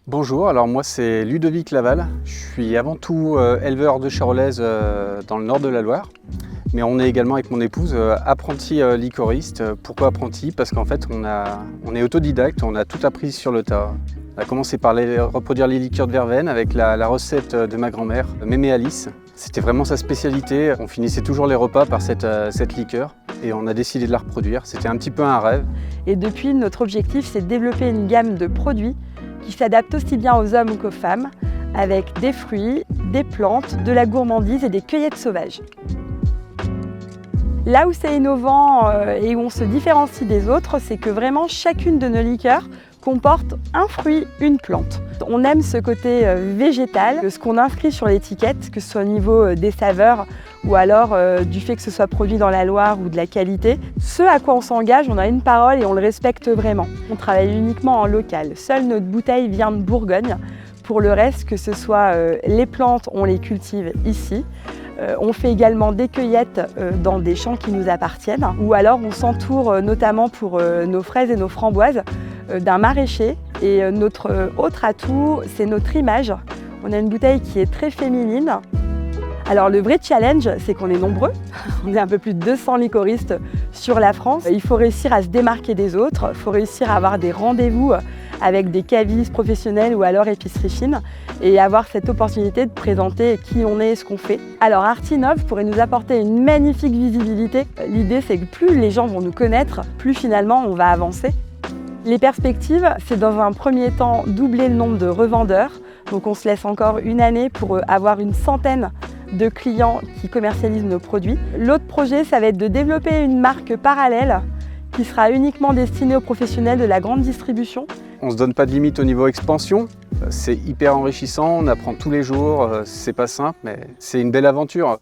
Bonjour, alors moi c'est Ludovic Laval. Je suis avant tout éleveur de charolaises dans le nord de la Loire. Mais on est également avec mon épouse apprenti liquoriste. Pourquoi apprenti? Parce qu'en fait on est autodidacte, on a tout appris sur le tas. On a commencé par reproduire les liqueurs de verveine avec la recette de ma grand-mère, Mémé Alice. C'était vraiment sa spécialité. On finissait toujours les repas par cette liqueur et on a décidé de la reproduire. C'était un petit peu un rêve. Et depuis, notre objectif, c'est de développer une gamme de produits qui s'adapte aussi bien aux hommes qu'aux femmes, avec des fruits, des plantes, de la gourmandise et des cueillettes sauvages. Là où c'est innovant et où on se différencie des autres, c'est que vraiment chacune de nos liqueurs comporte un fruit, une plante. On aime ce côté végétal, ce qu'on inscrit sur l'étiquette, que ce soit au niveau des saveurs ou alors du fait que ce soit produit dans la Loire ou de la qualité. Ce à quoi on s'engage, on a une parole et on le respecte vraiment. On travaille uniquement en local. Seule notre bouteille vient de Bourgogne. Pour le reste, que ce soit les plantes, on les cultive ici. On fait également des cueillettes dans des champs qui nous appartiennent. Ou alors on s'entoure notamment pour nos fraises et nos framboises d'un maraîcher. Et notre autre atout, c'est notre image. On a une bouteille qui est très féminine. Alors le vrai challenge, c'est qu'on est nombreux. On est un peu plus de 200 liquoristes sur la France. Il faut réussir à se démarquer des autres. Il faut réussir à avoir des rendez-vous avec des cavistes professionnels ou alors épicerie fine et avoir cette opportunité de présenter qui on est et ce qu'on fait. Alors Artinov pourrait nous apporter une magnifique visibilité. L'idée, c'est que plus les gens vont nous connaître, plus finalement on va avancer. Les perspectives, c'est dans un premier temps doubler le nombre de revendeurs. Donc on se laisse encore une année pour avoir une centaine de clients qui commercialisent nos produits. L'autre projet, ça va être de développer une marque parallèle qui sera uniquement destinée aux professionnels de la grande distribution. On ne se donne pas de limite au niveau expansion. C'est hyper enrichissant, on apprend tous les jours, c'est pas simple, mais c'est une belle aventure.